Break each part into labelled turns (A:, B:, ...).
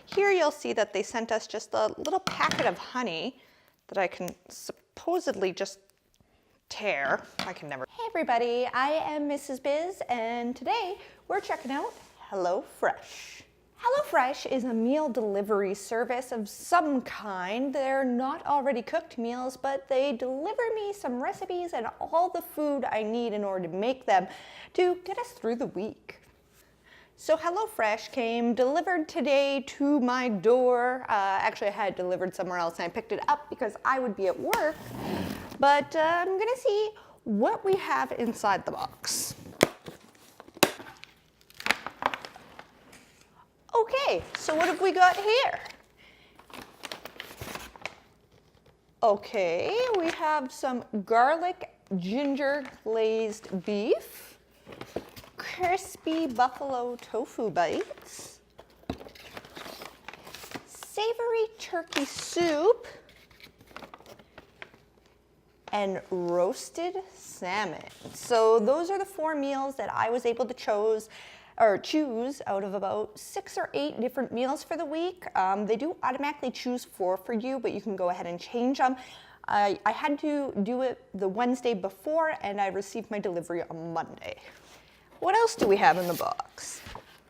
A: Here you'll see that they sent us just a little packet of honey that I can supposedly just tear. I can never. Hey everybody, I am Mrs. Bizz, and today we're checking out HelloFresh. HelloFresh is a meal delivery service of some kind. They're not already cooked meals, but they deliver me some recipes and all the food I need in order to make them to get us through the week. So HelloFresh came delivered today to my door. Actually, I had it delivered somewhere else and I picked it up because I would be at work. But I'm gonna see what we have inside the box. Okay, so what have we got here? Okay, we have some garlic ginger glazed beef, crispy buffalo tofu bites, savory turkey soup, and roasted salmon. So those are the 4 meals that I was able to choose out of about 6 or 8 different meals for the week. They do automatically choose 4 for you, but you can go ahead and change them. I had to do it the Wednesday before, and I received my delivery on Monday. What else do we have in the box?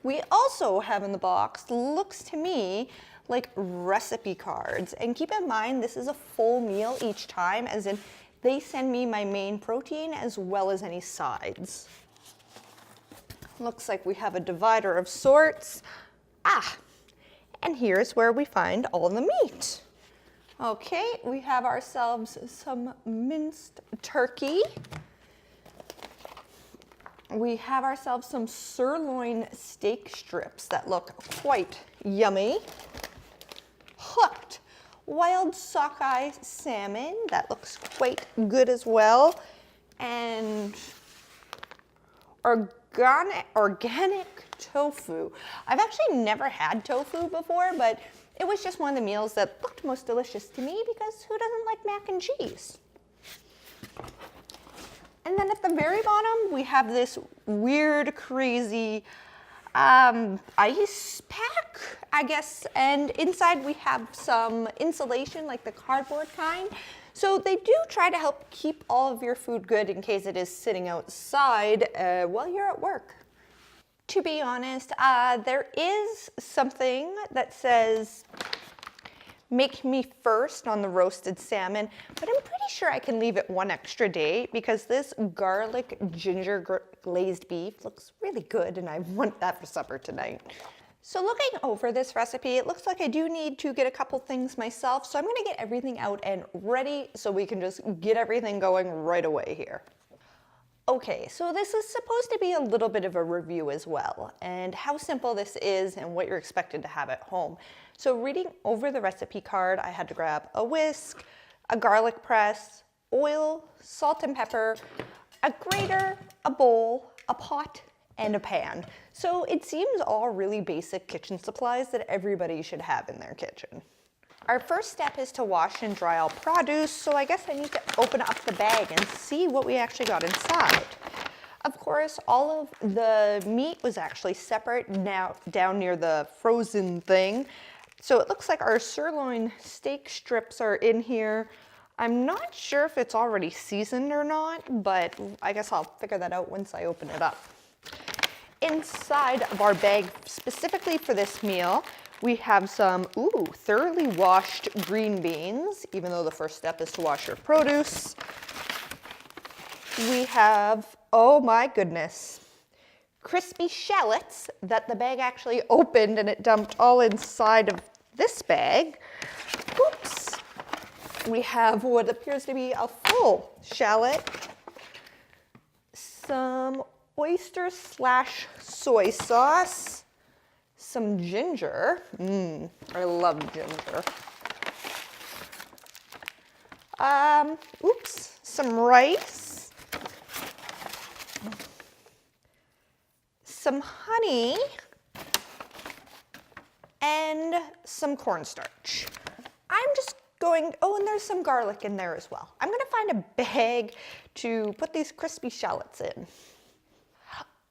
A: We also have in the box, looks to me like recipe cards. And keep in mind, this is a full meal each time, as in they send me my main protein as well as any sides. Looks like we have a divider of sorts. And here's where we find all the meat. Okay, we have ourselves some minced turkey. We have ourselves some sirloin steak strips that look quite yummy. Hooked wild sockeye salmon, that looks quite good as well. And organic tofu. I've actually never had tofu before, but it was just one of the meals that looked most delicious to me because who doesn't like mac and cheese? And then at the very bottom, we have this weird, crazy ice pack, I guess. And inside we have some insulation, like the cardboard kind. So they do try to help keep all of your food good in case it is sitting outside while you're at work. To be honest, there is something that says, make me first on the roasted salmon, but I'm pretty sure I can leave it 1 extra day because this garlic ginger glazed beef looks really good and I want that for supper tonight. So looking over this recipe, it looks like I do need to get a couple things myself, so I'm gonna get everything out and ready so we can just get everything going right away here. Okay, so this is supposed to be a little bit of a review as well, and how simple this is and what you're expected to have at home. So reading over the recipe card, I had to grab a whisk, a garlic press, oil, salt and pepper, a grater, a bowl, a pot, and a pan. So it seems all really basic kitchen supplies that everybody should have in their kitchen. Our first step is to wash and dry all produce, so I guess I need to open up the bag and see what we actually got inside. Of course, all of the meat was actually separate now down near the frozen thing. So it looks like our sirloin steak strips are in here. I'm not sure if it's already seasoned or not, but I guess I'll figure that out once I open it up. Inside of our bag, specifically for this meal, we have some, thoroughly washed green beans, even though the first step is to wash your produce. We have, oh my goodness, crispy shallots that the bag actually opened and it dumped all inside of this bag. Oops. We have what appears to be a full shallot, some oyster / soy sauce, some ginger. I love ginger. Some rice, some honey, and some cornstarch. I'm just going, and there's some garlic in there as well. I'm gonna find a bag to put these crispy shallots in.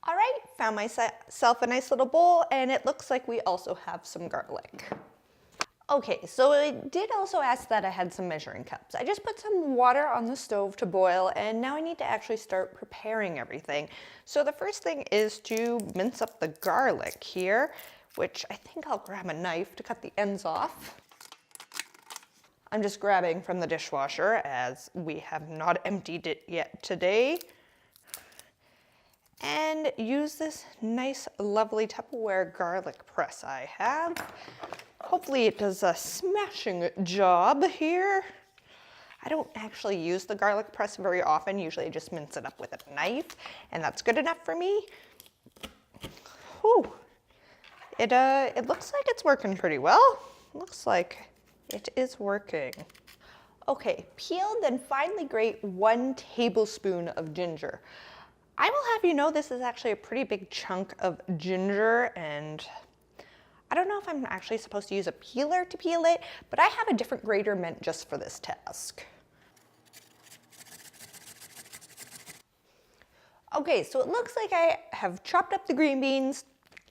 A: All right, found myself a nice little bowl, and it looks like we also have some garlic. Okay, so it did also ask that I had some measuring cups. I just put some water on the stove to boil, and now I need to actually start preparing everything. So the first thing is to mince up the garlic here, which I think I'll grab a knife to cut the ends off. I'm just grabbing from the dishwasher as we have not emptied it yet today. And use this nice, lovely Tupperware garlic press I have. Hopefully it does a smashing job here. I don't actually use the garlic press very often. Usually I just mince it up with a knife, and that's good enough for me. Whew. It looks like it's working pretty well. Looks like it is working. Okay, peeled and finely grate 1 tablespoon of ginger. I will have you know this is actually a pretty big chunk of ginger, and I don't know if I'm actually supposed to use a peeler to peel it, but I have a different grater meant just for this task. Okay, so it looks like I have chopped up the green beans,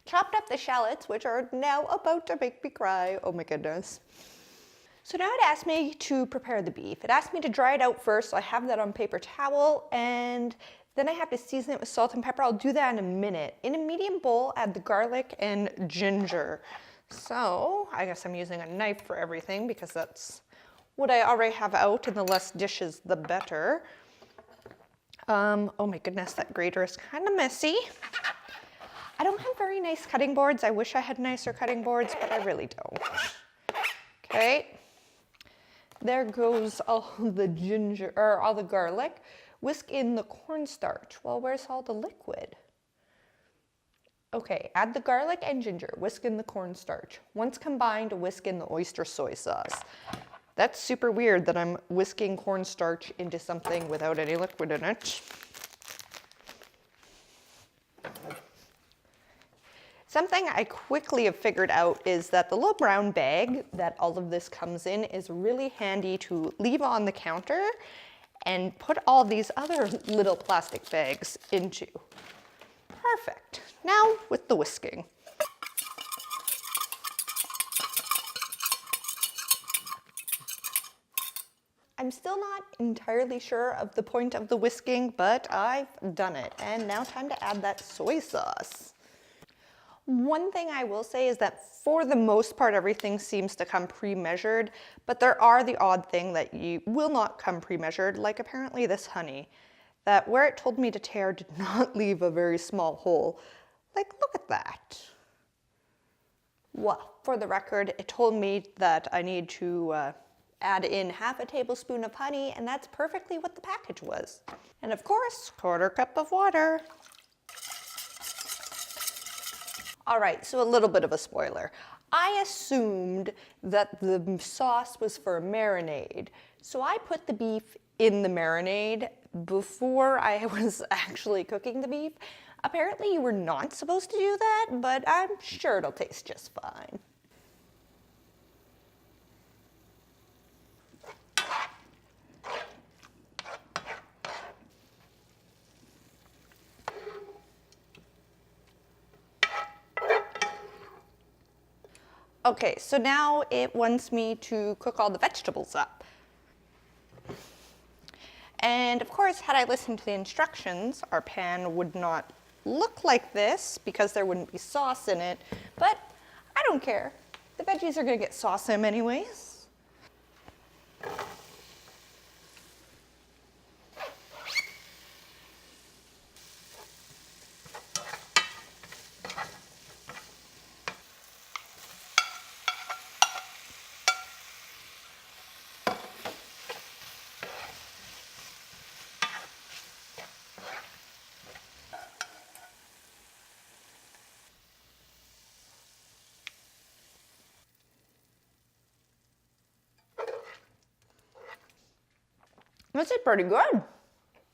A: chopped up the shallots, which are now about to make me cry. Oh my goodness. So now it asked me to prepare the beef. It asked me to dry it out first, so I have that on paper towel, and then I have to season it with salt and pepper. I'll do that in a minute. In a medium bowl, add the garlic and ginger. So I guess I'm using a knife for everything because that's what I already have out, and the less dishes, the better. Oh my goodness, that grater is kind of messy. I don't have very nice cutting boards. I wish I had nicer cutting boards, but I really don't. Okay. There goes all the ginger, or all the garlic. Whisk in the cornstarch. Well, where's all the liquid? Okay, add the garlic and ginger. Whisk in the cornstarch. Once combined, whisk in the oyster soy sauce. That's super weird that I'm whisking cornstarch into something without any liquid in it. Something I quickly have figured out is that the little brown bag that all of this comes in is really handy to leave on the counter and put all these other little plastic bags into. Perfect. Now with the whisking. I'm still not entirely sure of the point of the whisking, but I've done it. And now time to add that soy sauce. One thing I will say is that for the most part, everything seems to come pre-measured, but there are the odd thing that you will not come pre-measured, like apparently this honey, that where it told me to tear did not leave a very small hole. Like, look at that. Well, for the record, it told me that I need to add in ½ a tablespoon of honey, and that's perfectly what the package was. And of course, 1/4 cup of water. All right, so a little bit of a spoiler. I assumed that the sauce was for a marinade, so I put the beef in the marinade before I was actually cooking the beef. Apparently you were not supposed to do that, but I'm sure it'll taste just fine. Okay, so now it wants me to cook all the vegetables up. And of course, had I listened to the instructions, our pan would not look like this because there wouldn't be sauce in it, but I don't care. The veggies are gonna get sauce in them anyways. This is pretty good.